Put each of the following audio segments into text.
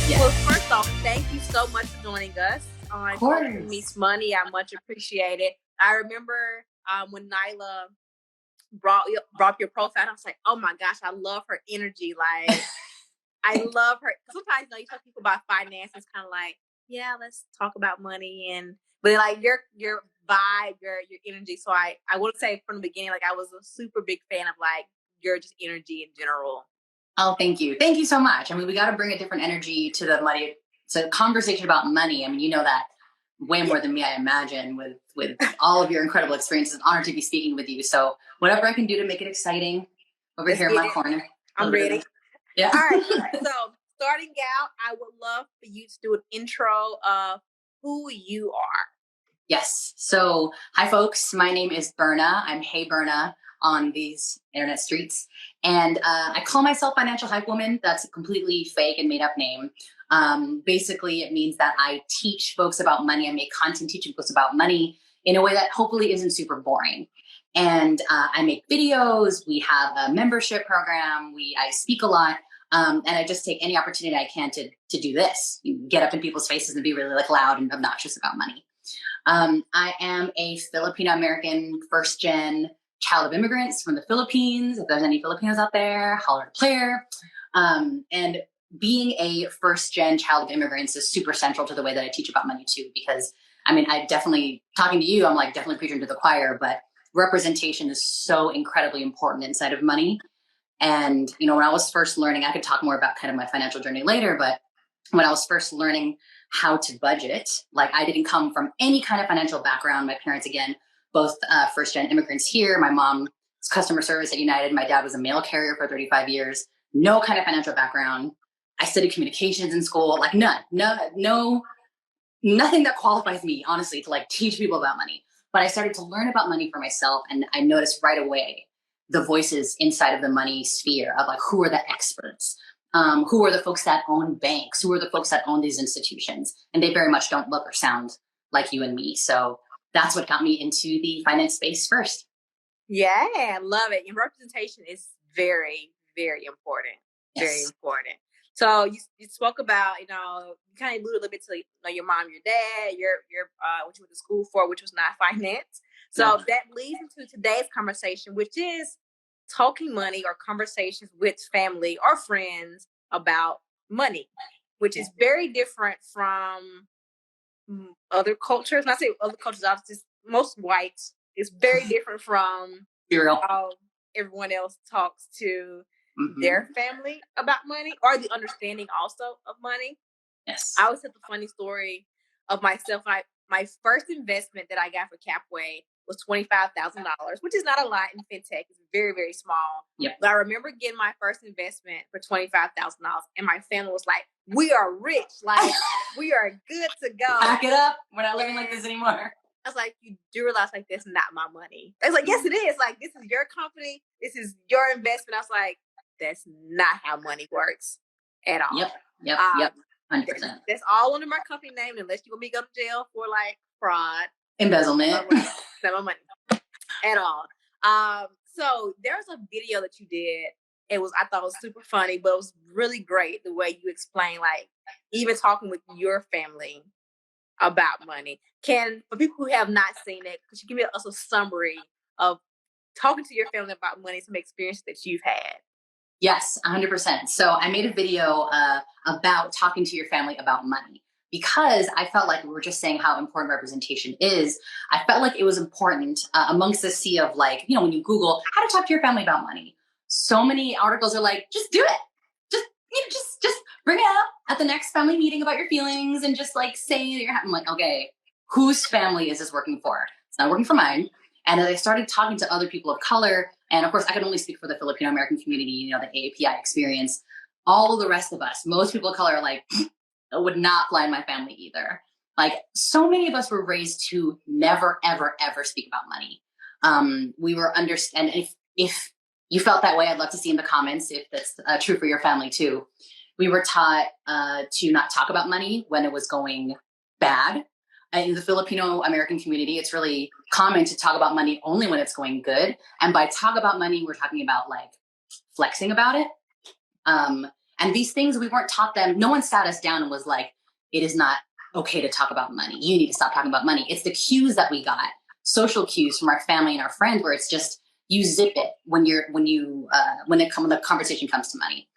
Well, Yes. first off, thank you so much for joining us Of on Culture course. Meets Money. I much appreciate it. I remember when Nyla brought up your profile, and I was like, oh my gosh, I love her energy. Like, I love her. Sometimes, you talk to people about finance, kind of like, yeah, let's talk about money, but like your vibe, your energy. So I would say from the beginning, like I was a super big fan of like your just energy in general. Oh, thank you. Thank you so much. I mean, we got to bring a different energy to the money. So conversation about money. I mean, you know that way more than me, I imagine, with all of your incredible experiences. It's an honor to be speaking with you. So whatever I can do to make it exciting over Let's here in get my it. corner. I'm ready. Yeah. All right. So starting out, I would love for you to do an intro of who you are. Yes. So, hi, folks. My name is Berna. I'm Hey Berna on these internet streets. And I call myself Financial Hype Woman. That's a completely fake and made up name. Basically, it means that I teach folks about money. I make content teaching folks about money in a way that hopefully isn't super boring. And I make videos. We have a membership program. I speak a lot. And I just take any opportunity I can to do this. You get up in people's faces and be really like loud and obnoxious about money. I am a Filipino-American first-gen child of immigrants from the Philippines. If there's any Filipinos out there, holler at a player. And being a first-gen child of immigrants is super central to the way that I teach about money too, because I mean, I definitely, talking to you, I'm like definitely preaching to the choir, but representation is so incredibly important inside of money. And, when I was first learning, I could talk more about kind of my financial journey later, but when I was first learning how to budget, like I didn't come from any kind of financial background. My parents, again, both first-gen immigrants here. My mom's customer service at United. My dad was a mail carrier for 35 years. No kind of financial background. I studied communications in school, like none, no, nothing that qualifies me, honestly, to like teach people about money. But I started to learn about money for myself, and I noticed right away the voices inside of the money sphere of like, who are the experts? Who are the folks that own banks? Who are the folks that own these institutions? And they very much don't look or sound like you and me. So that's what got me into the finance space first. Yeah, I love it. Your representation is very, very important. Yes. Very important. So you spoke about, you kind of alluded a little bit to your mom, your dad, your what you went to school for, which was not finance. So that leads into today's conversation, which is talking money or conversations with family or friends about money, which is very different from other cultures. And I say other cultures, obviously, most whites is very different from how everyone else talks to their family about money or the understanding also of money. Yes. I always tell the funny story of myself. My first investment that I got for CapWay was $25,000, which is not a lot in fintech. It's very, very small. Yep. But I remember getting my first investment for $25,000, and my family was like, "We are rich. Like, we are good to go. Pack it up. We're not living like this anymore." I was like, "You do realize like that's not my money?" I was like, "Yes, it is. Like, this is your company. This is your investment." I was like, "That's not how money works at all." Yep. 100%. That's all under my company name, unless you want me to go to jail for like fraud, embezzlement. Not my money at all. So there's a video that you did. I thought it was super funny, but it was really great the way you explained, like even talking with your family about money. For people who have not seen it, could you give me us a summary of talking to your family about money, some experience that you've had? Yes, 100%. So I made a video about talking to your family about money because I felt like we were just saying how important representation is. I felt like it was important amongst the sea of like, when you Google how to talk to your family about money, so many articles are like, just do it. Just bring it up at the next family meeting about your feelings and just like say that you're happy. I'm like, okay, whose family is this working for? It's not working for mine. And as I started talking to other people of color, and of course, I can only speak for the Filipino American community, the AAPI experience, all of the rest of us, most people of color are like, it would not fly in my family either. Like, so many of us were raised to never, ever, ever speak about money. We were if you felt that way, I'd love to see in the comments if that's true for your family too. We were taught to not talk about money when it was going bad. In the Filipino American community, it's really common to talk about money only when it's going good. And by talk about money, we're talking about like flexing about it. And these things, we weren't taught them. No one sat us down and was like, it is not okay to talk about money. You need to stop talking about money. It's the cues that we got, social cues from our family and our friends, where it's just, you zip it when the conversation comes to money.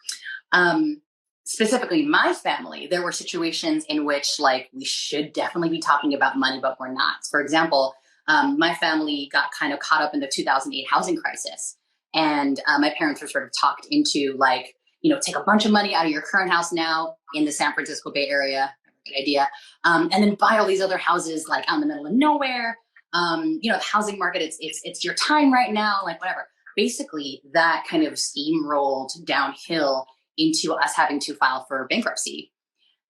Specifically my family, there were situations in which like we should definitely be talking about money, but we're not. For example, my family got kind of caught up in the 2008 housing crisis. And my parents were sort of talked into like, take a bunch of money out of your current house now in the San Francisco Bay Area, good idea. And then buy all these other houses like out in the middle of nowhere. The housing market, it's your time right now, like whatever. Basically that kind of steamrolled downhill into us having to file for bankruptcy.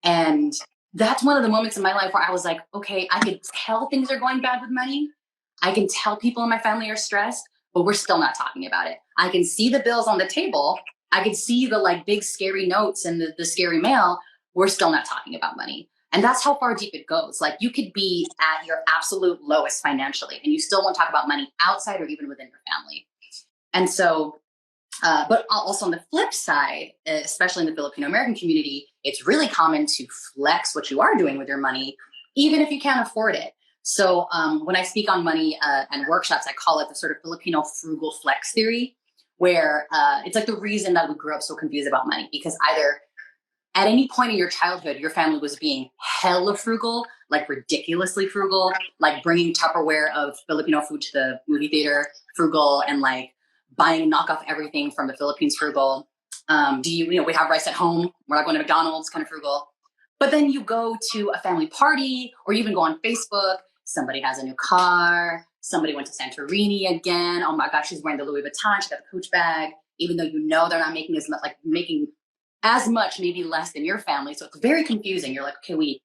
And that's one of the moments in my life where I was like, okay, I can tell things are going bad with money. I can tell people in my family are stressed, but we're still not talking about it. I can see the bills on the table. I can see the like big scary notes and the scary mail. We're still not talking about money. And that's how far deep it goes. Like you could be at your absolute lowest financially and you still won't talk about money outside or even within your family. And so, but also on the flip side, especially in the Filipino American community, it's really common to flex what you are doing with your money, even if you can't afford it. So when I speak on money and workshops, I call it the sort of Filipino frugal flex theory, where it's like the reason that we grew up so confused about money, because either at any point in your childhood, your family was being hella frugal, like ridiculously frugal, like bringing Tupperware of Filipino food to the movie theater, frugal, and like buying knockoff everything from the Philippines, frugal. We have rice at home. We're not going to McDonald's, kind of frugal. But then you go to a family party or you even go on Facebook. Somebody has a new car. Somebody went to Santorini again. Oh my gosh, she's wearing the Louis Vuitton. She got the Coach bag, even though they're not making as much, like making as much, maybe less than your family. So it's very confusing. You're like, okay, we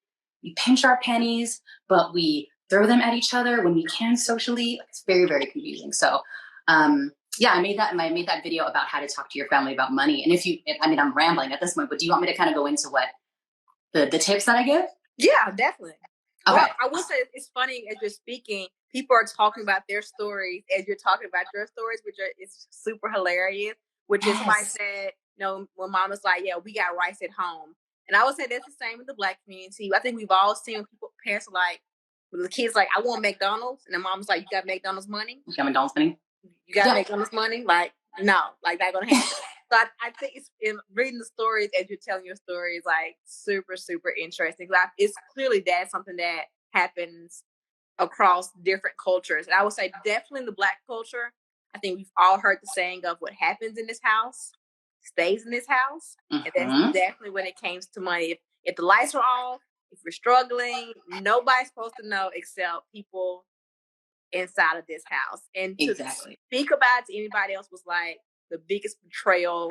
pinch our pennies, but we throw them at each other when we can socially. It's very, very confusing. So, I made that video about how to talk to your family about money. And I'm rambling at this point, but do you want me to kind of go into what the tips that I give? Yeah, definitely. Okay. Well, I will say it's funny as you're speaking, people are talking about their stories as you're talking about your stories, it's super hilarious, which is why I said, when mom was like, yeah, we got rice at home. And I would say that's the same in the Black community. I think we've all seen parents are like, when the kids like, I want McDonald's. And the mom's like, you got McDonald's money? You got McDonald's money? You got McDonald's money? Like, no, like that gonna happen. So I think it's in reading the stories as you're telling your stories, like super, super interesting. Like, it's clearly that's something that happens across different cultures. And I would say definitely in the Black culture, I think we've all heard the saying of what happens in this house stays in this house. Mm-hmm. And that's definitely when it came to money. If the lights are off, if you're struggling, nobody's supposed to know except people inside of this house. And to speak about it to anybody else was like the biggest betrayal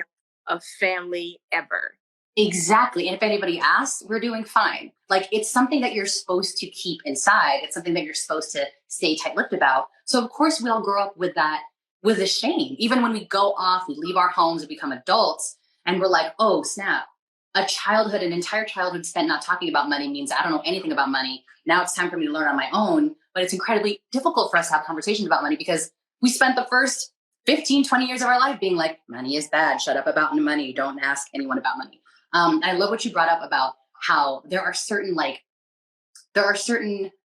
of family ever. Exactly. And if anybody asks, we're doing fine. Like, it's something that you're supposed to keep inside. It's something that you're supposed to stay tight-lipped about. So of course we all grow up with that, with a shame. Even when we go off, we leave our homes, we become adults, and we're like, oh snap, an entire childhood spent not talking about money means I don't know anything about money. Now it's time for me to learn on my own. But it's incredibly difficult for us to have conversations about money because we spent the first 15, 20 years of our life being like, money is bad. Shut up about money. Don't ask anyone about money. I love what you brought up about how there are certain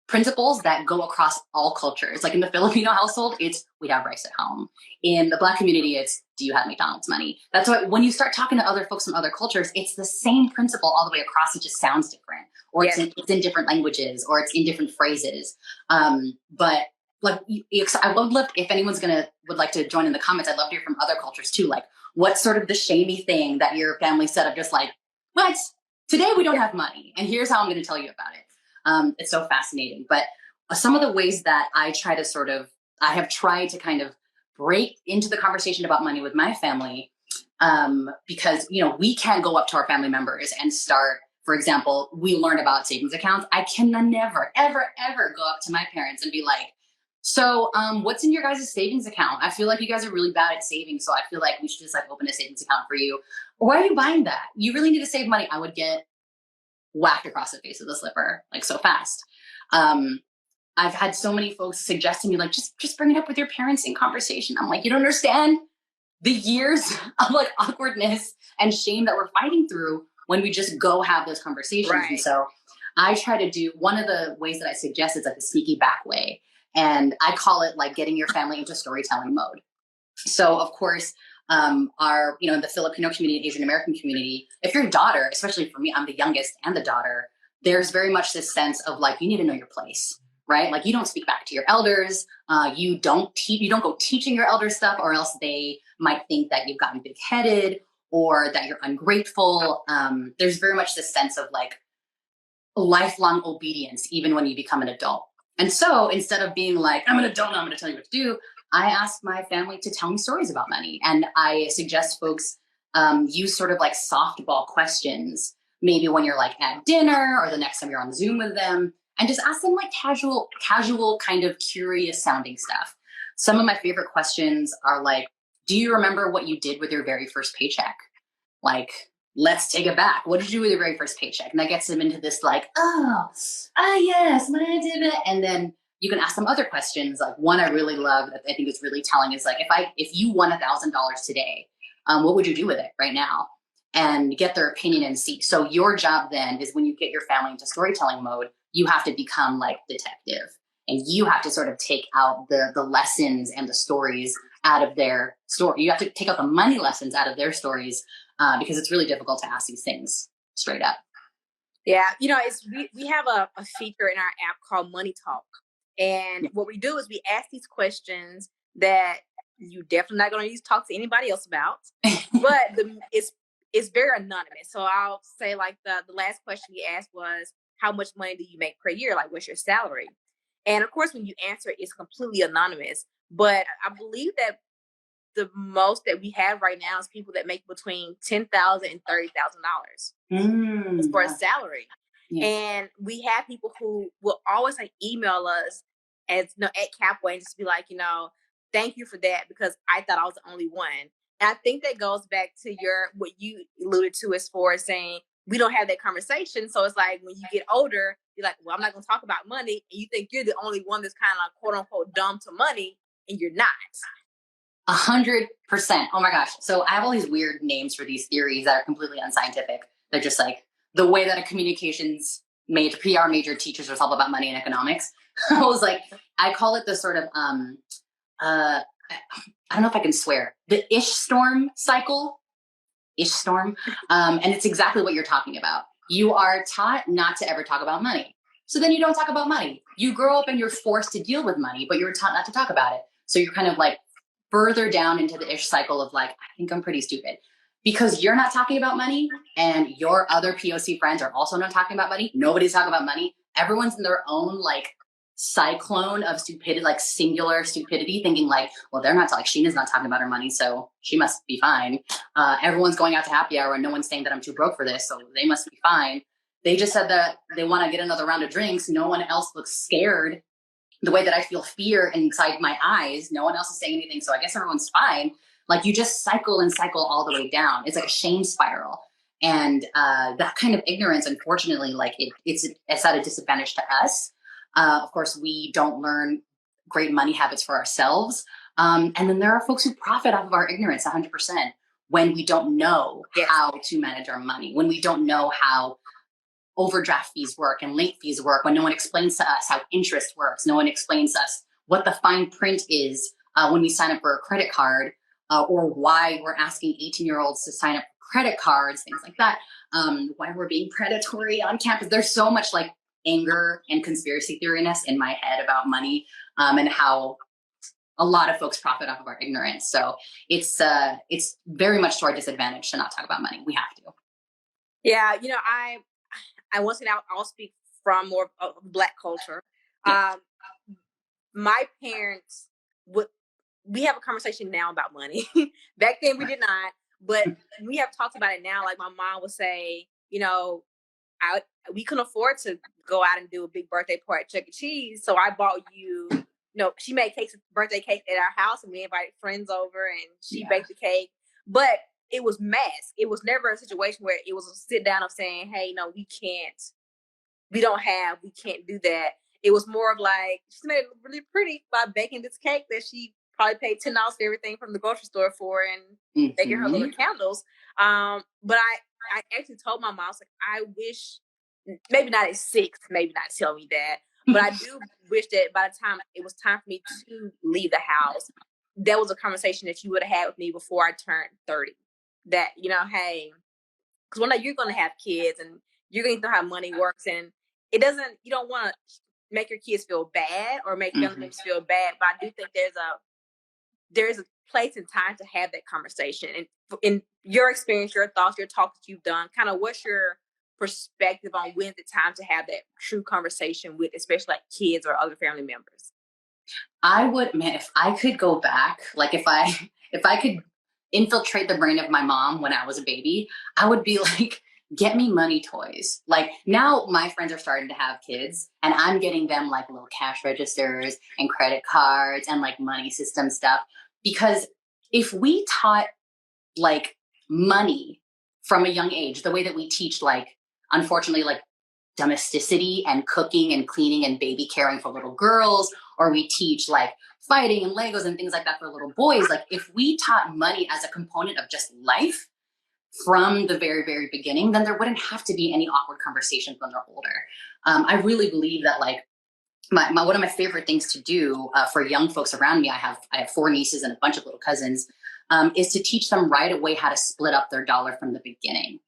principles that go across all cultures. Like in the Filipino household, it's we have rice at home. In the Black community, it's do you have McDonald's money? That's why when you start talking to other folks from other cultures, it's the same principle all the way across. It just sounds different, or it's in different languages, or it's in different phrases. But like, I would love if anyone's would like to join in the comments. I'd love to hear from other cultures too. Like, what's sort of the shamey thing that your family said of just like, what? Today we don't have money, and here's how I'm going to tell you about it. It's so fascinating. But some of the ways that I have tried to kind of break into the conversation about money with my family, because, we can't go up to our family members and start, for example, we learn about savings accounts. I can never, ever, ever go up to my parents and be like, so what's in your guys' savings account? I feel like you guys are really bad at saving. So I feel like we should just open a savings account for you. Or why are you buying that? You really need to save money. I would get whacked across the face with a slipper, like so fast. I've had so many folks suggest to me, like, just bring it up with your parents in conversation. I'm like, you don't understand. the years of like awkwardness and shame that we're fighting through when we just go have those conversations. Right. And so I try to do, one of the ways that I suggest is like the sneaky back way. And I call it like getting your family into storytelling mode. So of course, our, you know, in the Filipino community and Asian American community, if you're a daughter, especially for me, I'm the youngest and the daughter, there's very much this sense of like, you need to know your place, right? Like you don't speak back to your elders. You don't go teaching your elders stuff, or else they might think that you've gotten big headed or that you're ungrateful. There's very much this sense of like lifelong obedience, even when you become an adult. And so instead of being like, I'm an adult now, I'm going to tell you what to do, I ask my family to tell me stories about money. And I suggest folks use sort of like softball questions, maybe when you're like at dinner or the next time you're on Zoom with them, and just ask them like casual kind of curious sounding stuff. Some of my favorite questions are like, do you remember what you did with your very first paycheck? Like, let's take it back. What did you do with your very first paycheck? And that gets them into this like, yes, what I did. And then you can ask them other questions. Like one I really love that I think is really telling is like, if you won $1,000 today, what would you do with it right now? And get their opinion and see. So your job then is when you get your family into storytelling mode, you have to become like detective, and you have to sort of take out the lessons and the stories out of their story. You have to take out the money lessons out of their stories, because it's really difficult to ask these things straight up. Yeah, you know, we have a feature in our app called Money Talk. And what we do is we ask these questions that you definitely not going to talk to anybody else about, but it's very anonymous. So I'll say like the last question we asked was, how much money do you make per year? Like, what's your salary? And of course, when you answer, it's completely anonymous. But I believe that the most that we have right now is people that make between $10,000 and $30,000 for a salary. Yeah. And we have people who will always like email us at CapWay and just be like, thank you for that, because I thought I was the only one. And I think that goes back to what you alluded to as far as saying we don't have that conversation. So it's like when you get older, you're like, well, I'm not going to talk about money. And you think you're the only one that's kind of quote unquote dumb to money, and you're not. 100%. Oh my gosh. So I have all these weird names for these theories that are completely unscientific. They're just like the way that a communications PR major teaches herself about money and economics. I call it the sort of, I don't know if I can swear, the ish storm cycle. And it's exactly what you're talking about. You are taught not to ever talk about money. So then you don't talk about money. You grow up and you're forced to deal with money, but you're taught not to talk about it. So you're kind of like further down into the ish cycle of like, I think I'm pretty stupid because you're not talking about money and your other POC friends are also not talking about money. Nobody's talking about money. Everyone's in their own like cyclone of stupidity, like singular stupidity, thinking like, well, they're not like Sheena's not talking about her money, so she must be fine. Everyone's going out to happy hour and no one's saying that I'm too broke for this, so they must be fine. They just said that they want to get another round of drinks. No one else looks scared the way that I feel fear inside my eyes. No one else is saying anything, so I guess everyone's fine. Like you just cycle and cycle all the way down. It's like a shame spiral. And that kind of ignorance, unfortunately, like it's at a disadvantage to us. Of course, we don't learn great money habits for ourselves. And then there are folks who profit off of our ignorance 100% when we don't know how to manage our money, when we don't know how overdraft fees work and late fees work, when no one explains to us how interest works. No one explains to us what the fine print is when we sign up for a credit card, or why we're asking 18-year-olds to sign up for credit cards, things like that. Why we're being predatory on campus. There's so much like anger and conspiracy theoriness in my head about money, and how a lot of folks profit off of our ignorance. So it's very much to our disadvantage to not talk about money. We have to. Yeah, I once again, I'll speak from more of Black culture. Yeah. My parents we have a conversation now about money. Back then we did not, but we have talked about it now. Like my mom would say, we couldn't afford to go out and do a big birthday party at Chuck E. Cheese. So I bought you, she made birthday cake at our house, and we invited friends over and she baked the cake. But it was mass. It was never a situation where it was a sit down of saying, hey, no, we can't do that. It was more of like, she made it really pretty by baking this cake that she probably paid $10 for everything from the grocery store for and making her little candles. But I actually told my mom, I was like, I wish, maybe not at 6, maybe not tell me that, but I do wish that by the time it was time for me to leave the house, that was a conversation that you would have had with me before I turned 30. That, hey, because one day you're going to have kids and you're going to know how money works, and you don't want to make your kids feel bad or make family members feel bad, but I do think there's a place and time to have that conversation. And in your experience, your thoughts, your talks that you've done, kind of what's your perspective on when's the time to have that true conversation with, especially like kids or other family members? I would, man, if I could go back, like if I could infiltrate the brain of my mom when I was a baby, I would be like, get me money toys. Like now my friends are starting to have kids and I'm getting them like little cash registers and credit cards and like money system stuff. Because if we taught like money from a young age, the way that we teach, like, unfortunately, like domesticity and cooking and cleaning and baby caring for little girls, or we teach like fighting and Legos and things like that for little boys. Like if we taught money as a component of just life from the very, very beginning, then there wouldn't have to be any awkward conversations when they're older. I really believe that like one of my favorite things to do for young folks around me, I have 4 nieces and a bunch of little cousins, is to teach them right away how to split up their dollar from the beginning.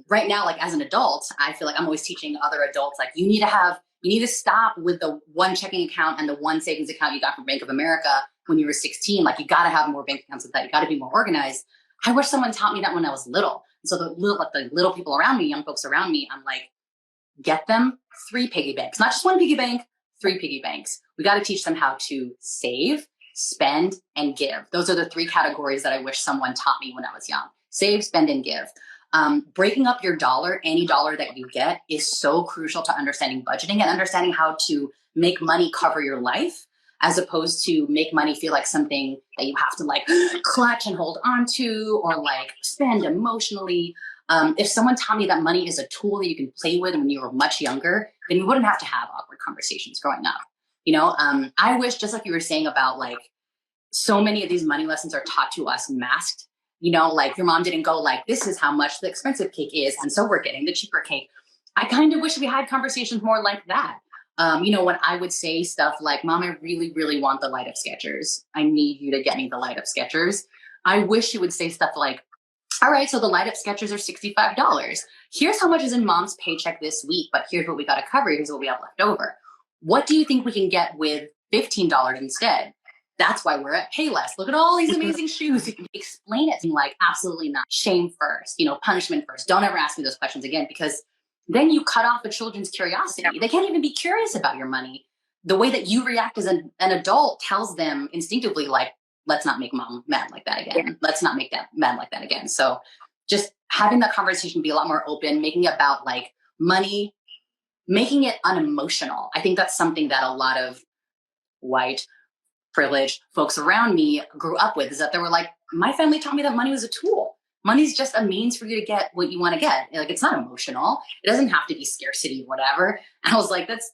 Right now, like as an adult, I feel like I'm always teaching other adults, like you need to stop with the one checking account and the one savings account you got from Bank of America when you were 16. Like you got to have more bank accounts with that. You got to be more organized. I wish someone taught me that when I was little. And so the little people around me, young folks around me, I'm like, get them 3 piggy banks, not just 1 piggy bank, 3 piggy banks. We got to teach them how to save, spend, and give. Those are the 3 categories that I wish someone taught me when I was young. Save, spend, and give. Breaking up your dollar, any dollar that you get, is so crucial to understanding budgeting and understanding how to make money cover your life, as opposed to make money feel like something that you have to like clutch and hold on to or like spend emotionally. If someone taught me that money is a tool that you can play with when you were much younger, then you wouldn't have to have awkward conversations growing up. I wish, just like you were saying about like, so many of these money lessons are taught to us masked. Like your mom didn't go like, this is how much the expensive cake is, and so we're getting the cheaper cake. I kind of wish we had conversations more like that. When I would say stuff like, Mom, I really, really want the light up Skechers. I need you to get me the light up Skechers. I wish you would say stuff like, all right, so the light up Skechers are $65. Here's how much is in Mom's paycheck this week, but here's what we got to cover. Here's what we have left over. What do you think we can get with $15 instead? That's why we're at Payless. Look at all these amazing shoes. You can explain it to me like, absolutely not. Shame first, punishment first. Don't ever ask me those questions again, because then you cut off a children's curiosity. They can't even be curious about your money. The way that you react as an adult tells them instinctively, like, let's not make Mom mad like that again. Let's not make that mad like that again. So just having that conversation be a lot more open, making it about like money, making it unemotional. I think that's something that a lot of white privileged folks around me grew up with, is that they were like, my family taught me that money was a tool. Money's just a means for you to get what you want to get. Like, it's not emotional. It doesn't have to be scarcity or whatever. And I was like, that's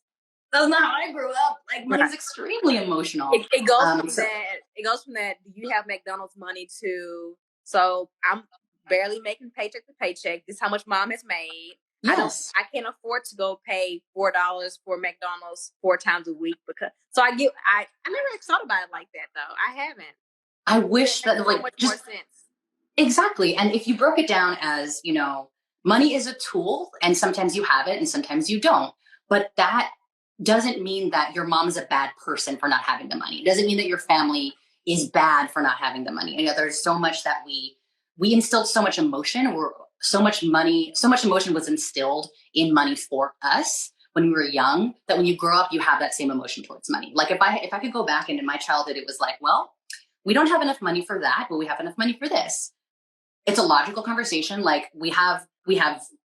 not how I grew up. Like, money's extremely emotional. It goes from that. Do you have McDonald's money to? So I'm barely making paycheck to paycheck. This is how much Mom has made. Yes. I can't afford to go pay $4 for McDonald's 4 times a week, because I never thought about it like that though. I haven't. I wish that like much just more sense. Exactly. And if you broke it down as, money is a tool, and sometimes you have it and sometimes you don't, but that doesn't mean that your mom is a bad person for not having the money. It doesn't mean that your family is bad for not having the money. There's so much that we instilled so much emotion, or so much emotion was instilled in money for us when we were young, that when you grow up, you have that same emotion towards money. Like if I could go back, and in my childhood, it was like, well, we don't have enough money for that, but we have enough money for this. It's a logical conversation. Like we have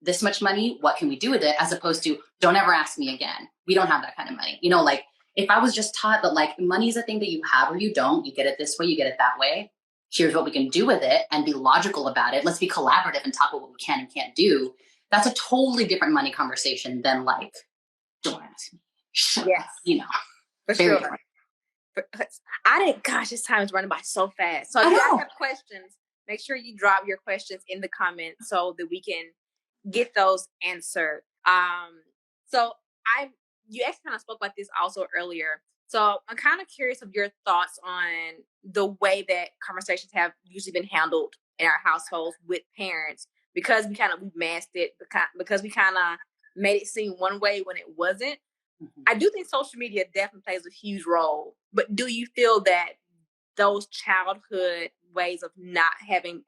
this much money. What can we do with it? As opposed to, don't ever ask me again. We don't have that kind of money. Like if I was just taught that like money is a thing that you have or you don't, you get it this way, you get it that way. Here's what we can do with it, and be logical about it. Let's be collaborative and talk about what we can and can't do. That's a totally different money conversation than like, don't ask me. Yes. For sure. I didn't. Gosh, this time is running by so fast. So if you guys have questions, make sure you drop your questions in the comments so that we can get those answered. So you actually kind of spoke about this also earlier. So I'm kind of curious of your thoughts on the way that conversations have usually been handled in our households with parents, because we masked it, because we kind of made it seem one way when it wasn't. Mm-hmm. I do think social media definitely plays a huge role, but do you feel that those childhood ways of not having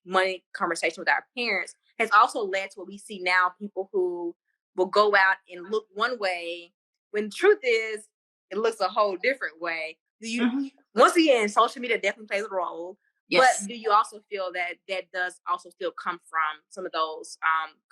money conversation with our parents has also led to what we see now, people who will go out and look one way when the truth is it looks a whole different way? Do you, mm-hmm. Once again, social media definitely plays a role, yes. But do you also feel that that does also still come from some of those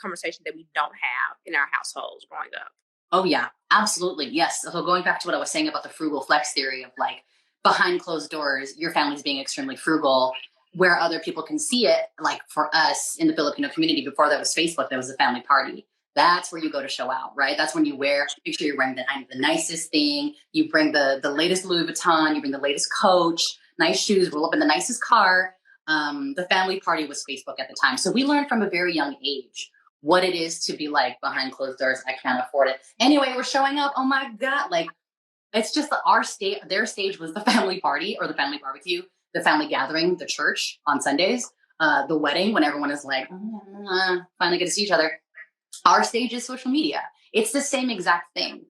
conversations that we don't have in our households growing up? Oh yeah, absolutely. Yes. So going back to what I was saying about the frugal flex theory of like behind closed doors, your family's being extremely frugal, where other people can see it. Like for us in the Filipino community, before there was Facebook, there was a family party. That's where you go to show out, right? That's when you make sure you're wearing the nicest thing. You bring the latest Louis Vuitton, you bring the latest Coach, nice shoes, roll up in the nicest car. The family party was Facebook at the time. So we learned from a very young age what it is to be like behind closed doors. I can't afford it. Anyway, we're showing up. Oh my God. Like, it's just that their stage was the family party or the family barbecue, the family gathering, the church on Sundays, the wedding when everyone is like, finally get to see each other. Our stage is social media. It's the same exact thing.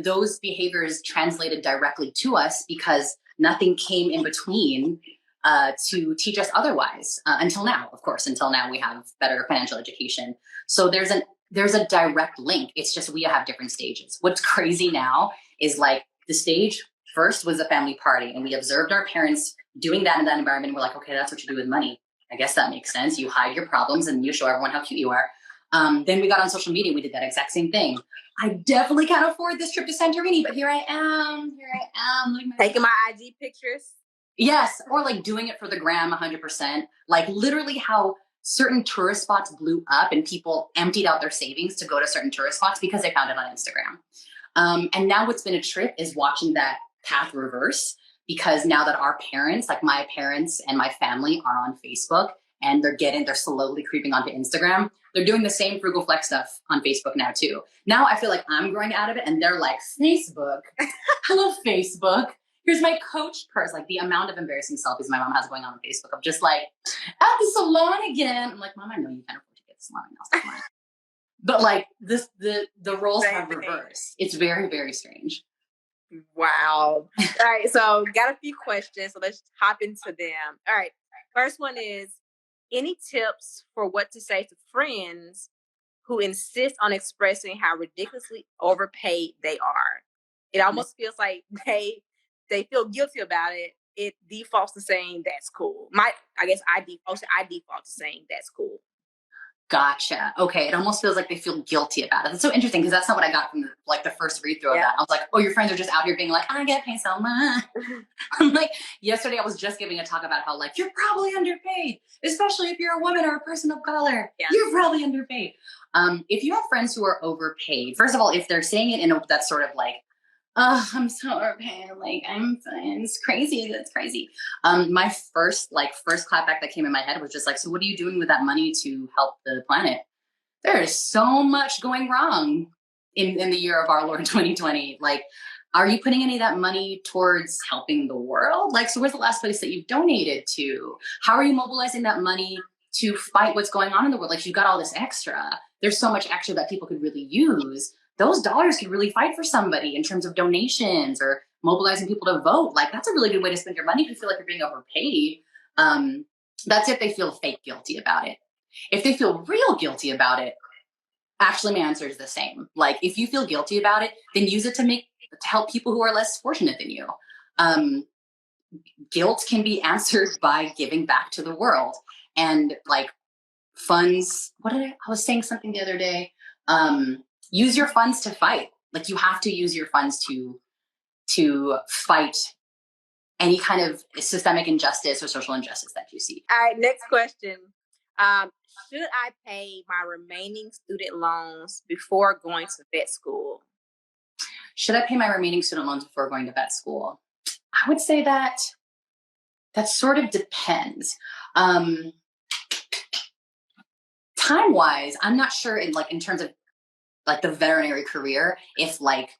Those behaviors translated directly to us because nothing came in between to teach us otherwise until now, of course. Until now, we have better financial education. So there's a direct link. It's just we have different stages. What's crazy now is like the stage first was a family party, and we observed our parents doing that in that environment. And we're like, okay, that's what you do with money. I guess that makes sense. You hide your problems and you show everyone how cute you are. Then we got on social media. We did that exact same thing. I definitely can't afford this trip to Santorini, but here I am. Taking my IG pictures. Yes, or like doing it for the gram 100%. Like literally how certain tourist spots blew up and people emptied out their savings to go to certain tourist spots because they found it on Instagram. And now what's been a trip is watching that path reverse, because now that our parents, like my parents and my family, are on Facebook and they're slowly creeping onto Instagram. They're doing the same frugal flex stuff on Facebook now too. Now I feel like I'm growing out of it and they're like, Facebook, hello Facebook. Here's my Coach purse. Like the amount of embarrassing selfies my mom has going on Facebook. I'm just like, at the salon again. I'm like, Mom, I know you can't afford to get the salon now. But like the roles have reversed. It's very, very strange. Wow. All right. So got a few questions. So let's hop into them. All right. First one is, any tips for what to say to friends who insist on expressing how ridiculously overpaid they are? It almost feels like they feel guilty about it. It defaults to saying that's cool. I default to saying that's cool. Gotcha. Okay. It almost feels like they feel guilty about it. That's so interesting because that's not what I got from the first read through of that. I was like, oh, your friends are just out here being like, I get paid so much. I'm like, yesterday I was just giving a talk about how like, you're probably underpaid, especially if you're a woman or a person of color. Yeah. You're probably underpaid. If you have friends who are overpaid, first of all, if they're saying it in that sort of like, oh, I'm so overpaid. Like, I'm fine. It's crazy. That's crazy. My first clapback that came in my head was just like, so what are you doing with that money to help the planet? There is so much going wrong in the year of our Lord 2020. Like, are you putting any of that money towards helping the world? Like, so where's the last place that you've donated to? How are you mobilizing that money to fight what's going on in the world? Like, you've got all this extra. There's so much extra that people could really use. Those dollars could really fight for somebody in terms of donations or mobilizing people to vote. Like, that's a really good way to spend your money if you feel like you're being overpaid. That's if they feel fake guilty about it. If they feel real guilty about it, actually my answer is the same. Like, if you feel guilty about it, then use it to help people who are less fortunate than you. Guilt can be answered by giving back to the world. And like funds, I was saying something the other day. Use your funds to fight. Like, you have to use your funds to fight any kind of systemic injustice or social injustice that you see. All right, next question. Should I pay my remaining student loans before going to vet school? Should I pay my remaining student loans before going to vet school? I would say that sort of depends. Time-wise, I'm not sure in terms of like the veterinary career, if like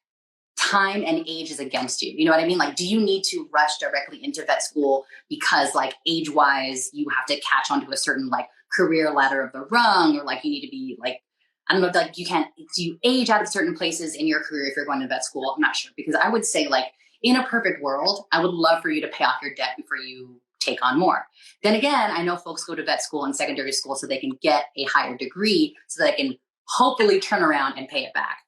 time and age is against you. You know what I mean? Like, do you need to rush directly into vet school because like age-wise, you have to catch onto a certain like career ladder of the rung, or like you need to be like, I don't know, like you can't, do you age out of certain places in your career if you're going to vet school? I'm not sure, because I would say like in a perfect world, I would love for you to pay off your debt before you take on more. Then again, I know folks go to vet school and secondary school so they can get a higher degree so that they can hopefully turn around and pay it back.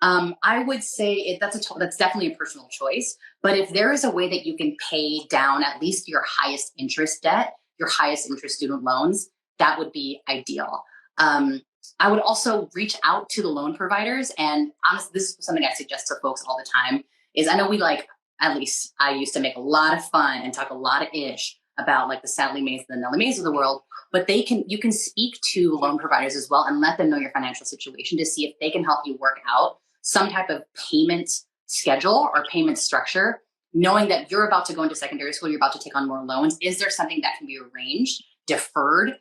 I would say that's definitely a personal choice. But if there is a way that you can pay down at least your highest interest debt, your highest interest student loans, that would be ideal. I would also reach out to the loan providers. And honestly, this is something I suggest to folks all the time, is I know we like, at least I used to make a lot of fun and talk a lot of ish about like the Sally Mays and the Nellie Mays of the world, but you can speak to loan providers as well and let them know your financial situation to see if they can help you work out some type of payment schedule or payment structure, knowing that you're about to go into secondary school, you're about to take on more loans. Is there something that can be arranged, deferred,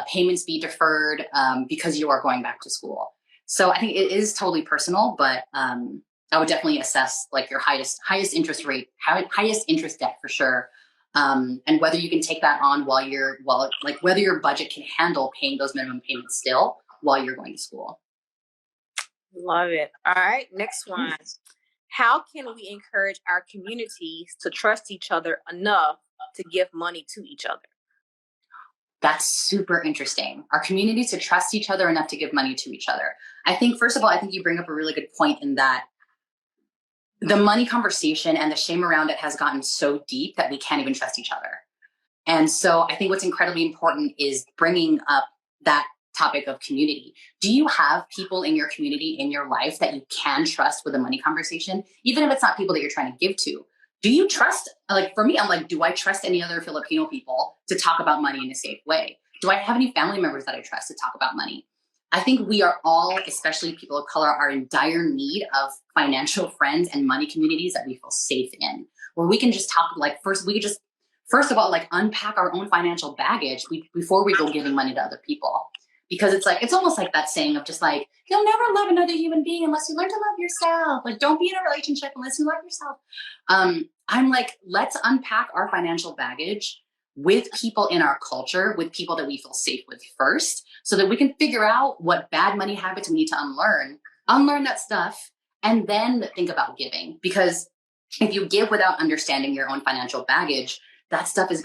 payments be deferred because you are going back to school? So I think it is totally personal, but I would definitely assess like your highest interest rate, highest interest debt for sure. And whether you can take that on whether your budget can handle paying those minimum payments still while you're going to school. Love it. All right, next one. How can we encourage our communities to trust each other enough to give money to each other? That's super interesting. Our communities to trust each other enough to give money to each other. I think, first of all, I think you bring up a really good point in that the money conversation and the shame around it has gotten so deep that we can't even trust each other. And so I think what's incredibly important is bringing up that topic of community. Do you have people in your community, in your life, that you can trust with a money conversation, even if it's not people that you're trying to give to? Do you trust, like for me, I'm like, do I trust any other Filipino people to talk about money in a safe way? Do I have any family members that I trust to talk about money? I think we are all, especially people of color, are in dire need of financial friends and money communities that we feel safe in, where we can just talk, like first of all, like unpack our own financial baggage before we go giving money to other people. Because it's almost like that saying of just like, you'll never love another human being unless you learn to love yourself. Like, don't be in a relationship unless you love yourself. I'm like, let's unpack our financial baggage with people in our culture, with people that we feel safe with first, so that we can figure out what bad money habits we need to unlearn that stuff, and then think about giving. Because if you give without understanding your own financial baggage, that stuff is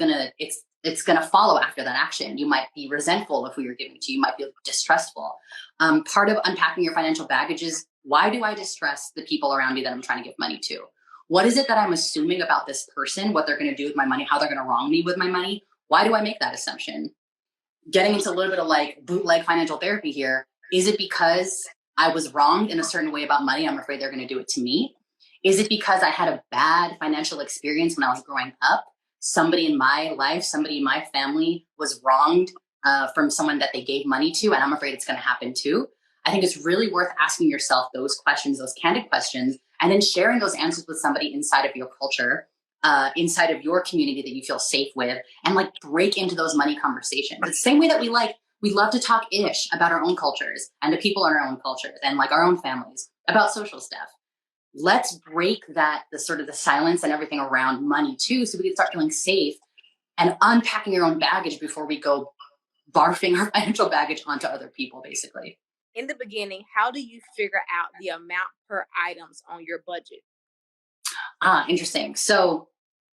it's gonna follow after that action. You might be resentful of who you're giving to. You might feel distrustful. Part of unpacking your financial baggage is, why do I distrust the people around me that I'm trying to give money to? What is it that I'm assuming about this person, what they're gonna do with my money, how they're gonna wrong me with my money? Why do I make that assumption? Getting into a little bit of like bootleg financial therapy here. Is it because I was wronged in a certain way about money? I'm afraid they're gonna do it to me. Is it because I had a bad financial experience when I was growing up? Somebody in my life, somebody in my family was wronged from someone that they gave money to, and I'm afraid it's going to happen too. I think it's really worth asking yourself those questions, those candid questions, and then sharing those answers with somebody inside of your culture, inside of your community that you feel safe with, and like break into those money conversations. It's the same way that we love to talk ish about our own cultures and the people in our own cultures and like our own families about social stuff. Let's break the sort of the silence and everything around money too, so we can start feeling safe and unpacking your own baggage before we go barfing our financial baggage onto other people, basically. In the beginning, how do you figure out the amount per items on your budget? Interesting. So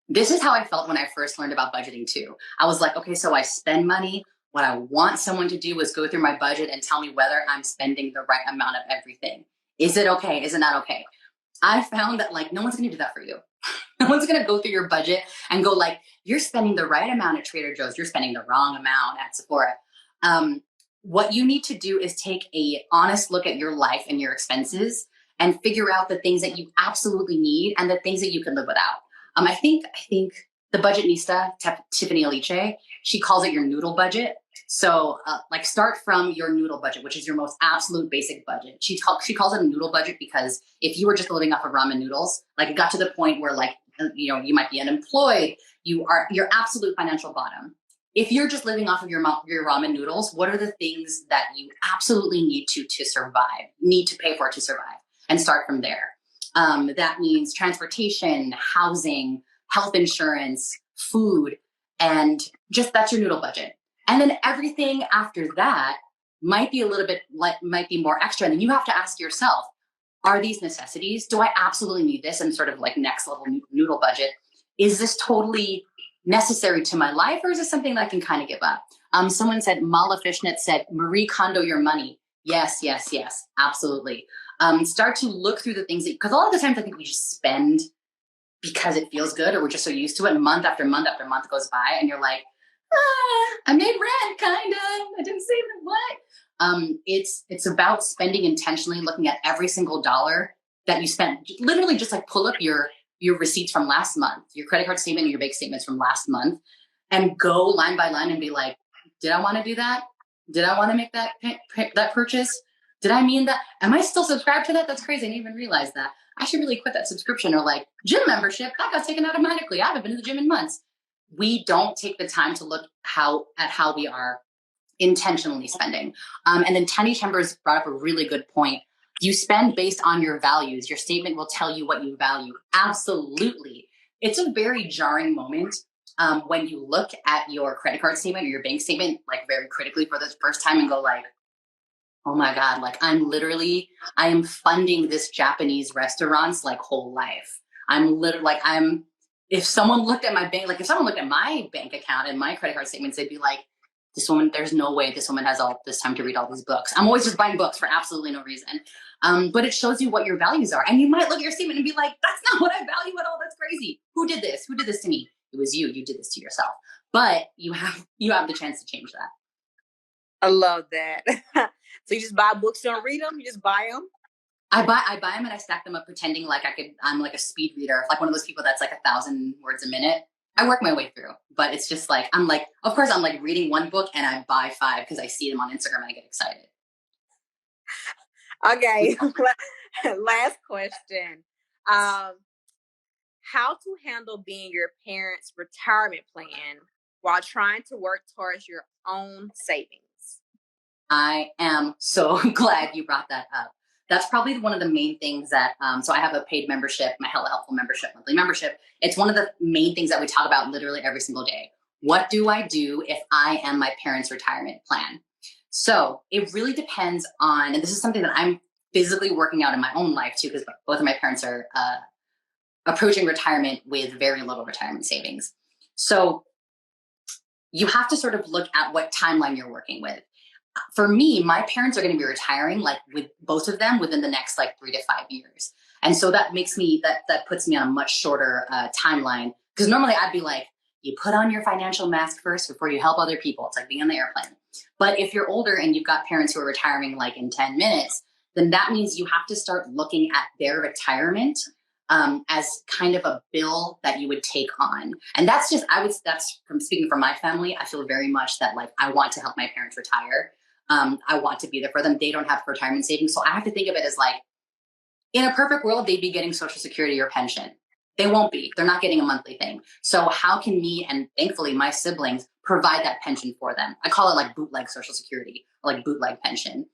this is how I felt when I first learned about budgeting too. I was like, okay, so I spend money. What I want someone to do is go through my budget and tell me whether I'm spending the right amount of everything. Is it okay? Is it not okay? I found that like no one's going to do that for you. No one's going to go through your budget and go like, you're spending the right amount at Trader Joe's. You're spending the wrong amount at Sephora. What you need to do is take a honest look at your life and your expenses and figure out the things that you absolutely need and the things that you can live without. I think the budgetnista, Tiffany Aliche, she calls it your noodle budget. So like start from your noodle budget, which is your most absolute basic budget. She calls it a noodle budget because if you were just living off of ramen noodles, like it got to the point where like you might be unemployed. Your absolute financial bottom. If you're just living off of your ramen noodles, what are the things that you absolutely need to survive, need to pay for to survive, and start from there. That means transportation, housing, health insurance, food, and just that's your noodle budget. And then everything after that might be might be more extra. And then you have to ask yourself, are these necessities? Do I absolutely need this? And sort of like next level noodle budget. Is this totally necessary to my life, or is this something that I can kind of give up? Someone said, Mala Fishnet said, Marie Kondo your money. Yes, yes, yes, absolutely. Start to look through the things because a lot of the times I think we just spend because it feels good, or we're just so used to it. And month after month after month goes by, and you're like, I made rent, kind of. I didn't save it. What? It's about spending intentionally, looking at every single dollar that you spent. Literally, just like pull up your receipts from last month, your credit card statement, and your bank statements from last month, and go line by line and be like, did I want to do that? Did I want to make that purchase? Did I mean that? Am I still subscribed to that? That's crazy. I didn't even realize that. I should really quit that subscription. Or like gym membership, that got taken automatically. I haven't been to the gym in months. We don't take the time to look at how we are intentionally spending. And then Tiny Chambers brought up a really good point. You spend based on your values. Your statement will tell you what you value. Absolutely. It's a very jarring moment when you look at your credit card statement or your bank statement, like very critically for the first time and go like, oh my God, like I am funding this Japanese restaurant's like whole life. If someone looked at my bank, like if someone looked at my bank account and my credit card statements, they'd be like, this woman, there's no way this woman has all this time to read all these books. I'm always just buying books for absolutely no reason. But it shows you what your values are. And you might look at your statement and be like, that's not what I value at all. That's crazy. Who did this? Who did this to me? It was you. You did this to yourself. But you have the chance to change that. I love that. So you just buy books, you don't read them, you just buy them? I buy them and I stack them up pretending like I'm like a speed reader, like one of those people that's like 1,000 words a minute. I work my way through, but it's just like, of course I'm like reading one book and I buy 5 because I see them on Instagram and I get excited. Okay. Last question. How to handle being your parents' retirement plan while trying to work towards your own savings? I am so glad you brought that up. That's probably one of the main things that, so I have a paid membership, my Hella Helpful membership, monthly membership. It's one of the main things that we talk about literally every single day. What do I do if I am my parents' retirement plan? So it really depends on, and this is something that I'm physically working out in my own life too, because both of my parents are approaching retirement with very little retirement savings. So you have to sort of look at what timeline you're working with. For me, my parents are going to be retiring, like with both of them within the next like 3 to 5 years. And so that makes me, that puts me on a much shorter timeline. Because normally I'd be like, you put on your financial mask first before you help other people. It's like being on the airplane. But if you're older and you've got parents who are retiring like in 10 minutes, then that means you have to start looking at their retirement as kind of a bill that you would take on. And that's just, that's from speaking from my family. I feel very much that like, I want to help my parents retire. I want to be there for them. They don't have retirement savings. So I have to think of it as like, in a perfect world, they'd be getting Social Security or pension. They won't be. They're not getting a monthly thing. So how can me and thankfully my siblings provide that pension for them? I call it like bootleg Social Security or like bootleg pension.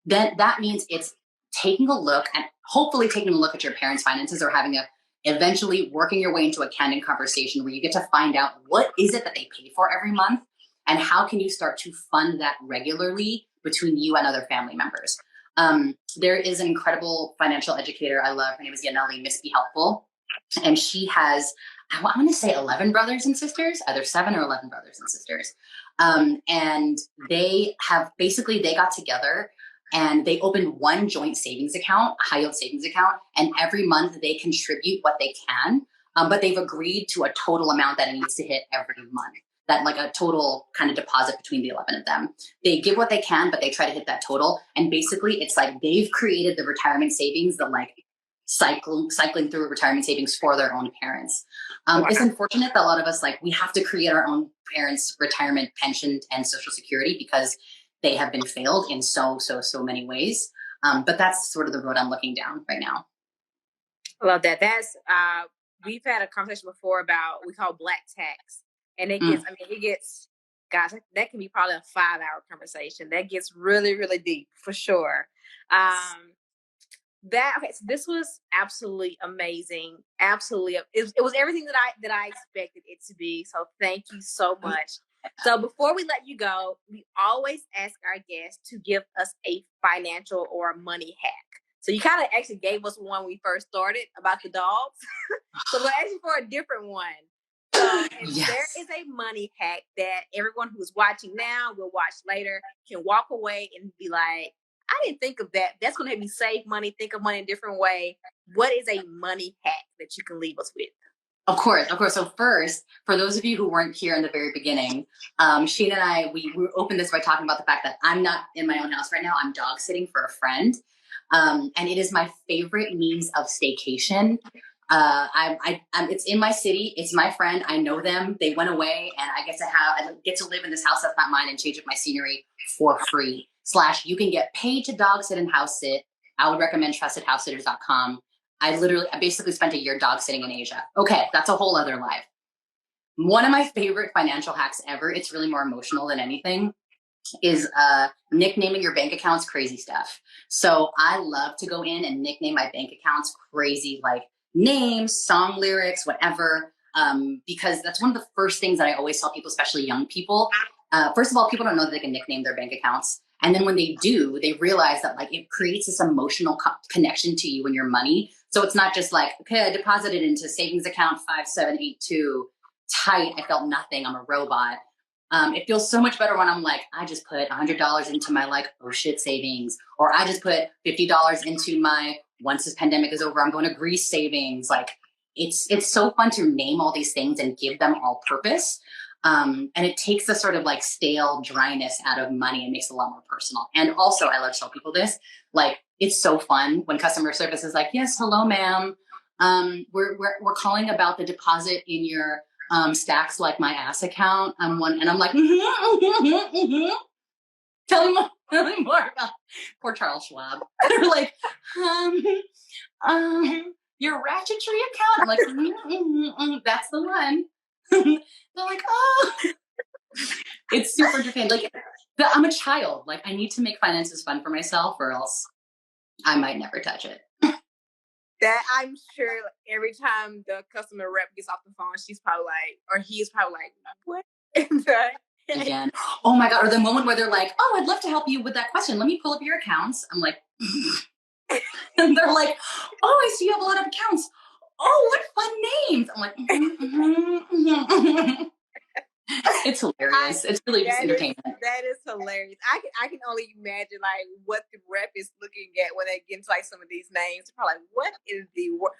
Then that means it's taking a look and hopefully taking a look at your parents' finances or having eventually working your way into a candid conversation where you get to find out what is it that they pay for every month and how can you start to fund that regularly between you and other family members. There is an incredible financial educator I love. Her name is Yaneli, Miss Be Helpful. And she has, I want to say 11 brothers and sisters, either 7 or 11 brothers and sisters. And they got together and they opened one joint savings account, a high yield savings account. And every month they contribute what they can, but they've agreed to a total amount that it needs to hit every month. That like a total kind of deposit between the 11 of them. They give what they can, but they try to hit that total. And basically it's like they've created the retirement savings, the like cycling through retirement savings for their own parents. Wow. It's unfortunate that a lot of us, like we have to create our own parents' retirement pension and Social Security because they have been failed in so many ways. But that's sort of the road I'm looking down right now. I love that. That's we've had a conversation before about we call black tax, and it gets. I mean, it gets. Gosh, that can be probably a 5-hour conversation. That gets really, really deep for sure. Okay, so this was absolutely amazing. Absolutely, it was everything that I expected it to be. So thank you so much. So before we let you go, we always ask our guests to give us a financial or money hack. So you kind of actually gave us one when we first started about the dogs. So we're asking for a different one. So yes. There is a money hack that everyone who's watching now will watch later can walk away and be like, I didn't think of that. That's going to help me save money, think of money in a different way. What is a money hack that you can leave us with? Of course. So first, for those of you who weren't here in the very beginning, Sheena and I, we opened this by talking about the fact that I'm not in my own house right now. I'm dog sitting for a friend. And it is my favorite means of staycation. It's in my city. It's my friend. I know them. They went away, and I get to live in this house that's not mine and change up my scenery for free. / you can get paid to dog sit and house sit. I would recommend trustedhousesitters.com. I basically spent a year dog sitting in Asia. Okay, that's a whole other life. One of my favorite financial hacks ever, it's really more emotional than anything, is nicknaming your bank accounts crazy stuff. So I love to go in and nickname my bank accounts crazy, like names, song lyrics, whatever, because that's one of the first things that I always tell people, especially young people. First of all, people don't know that they can nickname their bank accounts. And then when they do, they realize that like it creates this emotional connection to you and your money. So it's not just like, okay, I deposited into savings account 5782, tight, I felt nothing, I'm a robot. It feels so much better when I'm like, I just put $100 into my like, oh shit savings, or I just put $50 into my, once this pandemic is over, I'm going to Greece savings. Like it's so fun to name all these things and give them all purpose. And it takes the sort of like stale dryness out of money and makes it a lot more personal. And also I love to tell people this, like, it's so fun when customer service is like, yes, hello, ma'am. We're calling about the deposit in your stacks like my ass account. And I'm like, Tell me more about poor Charles Schwab. They're like, your Ratchetry account. I'm like, that's the one. They're like, oh, it's super entertaining. Like, I'm a child. Like, I need to make finances fun for myself, or else I might never touch it. That I'm sure every time the customer rep gets off the phone, she's probably like, or he's probably like, what? Again. Oh my God. Or the moment where they're like, oh, I'd love to help you with that question. Let me pull up your accounts. I'm like, and they're like, oh, I see you have a lot of accounts. Oh, what fun names. I'm like, It's hilarious. It's really just entertainment. That is hilarious. I can only imagine like what the rep is looking at when they get into like some of these names. They're probably like, what is the word?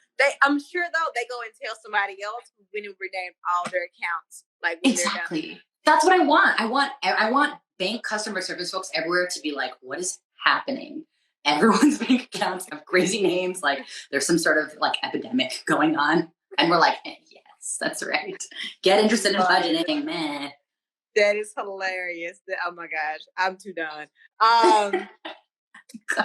I'm sure though they go and tell somebody else who went and renamed all their accounts. Like exactly. That's what I want. I want bank customer service folks everywhere to be like, what is happening? Everyone's bank accounts have crazy names. Like there's some sort of like epidemic going on. And we're like, yes, that's right. Get interested in budgeting, man. That is hilarious. Oh my gosh, I'm too done.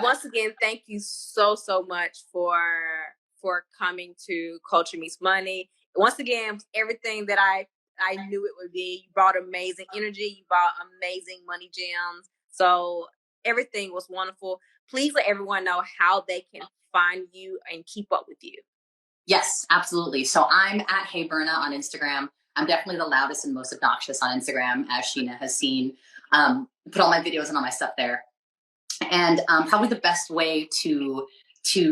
Once again, thank you so much for coming to Culture Meets Money. Once again, everything that I knew it would be. You brought amazing energy. You brought amazing money gems. So everything was wonderful. Please let everyone know how they can find you and keep up with you. Yes, absolutely. So I'm at Hey Berna on Instagram. I'm definitely the loudest and most obnoxious on Instagram, as Sheena has seen. Put all my videos and all my stuff there. And probably the best way to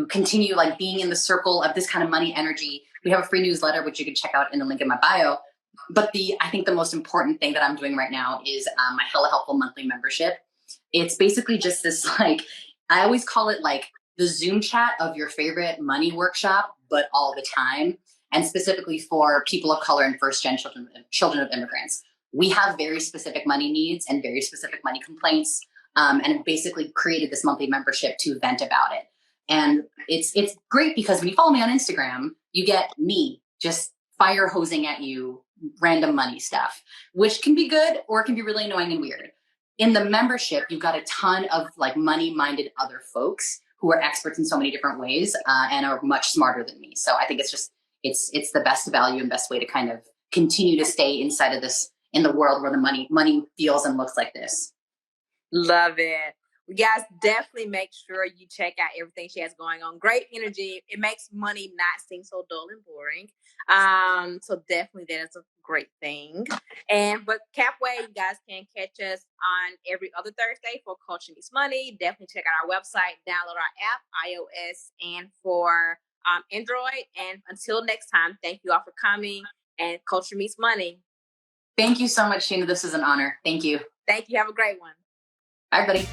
continue like being in the circle of this kind of money energy, we have a free newsletter, which you can check out in the link in my bio. But I think the most important thing that I'm doing right now is my Hella Helpful monthly membership. It's basically just this, like, I always call it like the Zoom chat of your favorite money workshop, but all the time. And specifically for people of color and first-gen children of immigrants. We have very specific money needs and very specific money complaints. And it basically created this monthly membership to vent about it. And it's great because when you follow me on Instagram, you get me just fire hosing at you random money stuff, which can be good or it can be really annoying and weird. In the membership, you've got a ton of like money-minded other folks who are experts in so many different ways and are much smarter than me. So I think it's it's the best value and best way to kind of continue to stay inside of this, in the world where the money feels and looks like this. Love it. You guys definitely make sure you check out everything she has going on. Great energy. It makes money not seem so dull and boring. So definitely that is a great thing. But CapWay, you guys can catch us on every other Thursday for Culture Meets Money. Definitely check out our website, download our app, iOS and for Android. And until next time, thank you all for coming, and Culture Meets Money. Thank you so much, Sheena. This is an honor. Thank you. Thank you. Have a great one. Bye, buddy.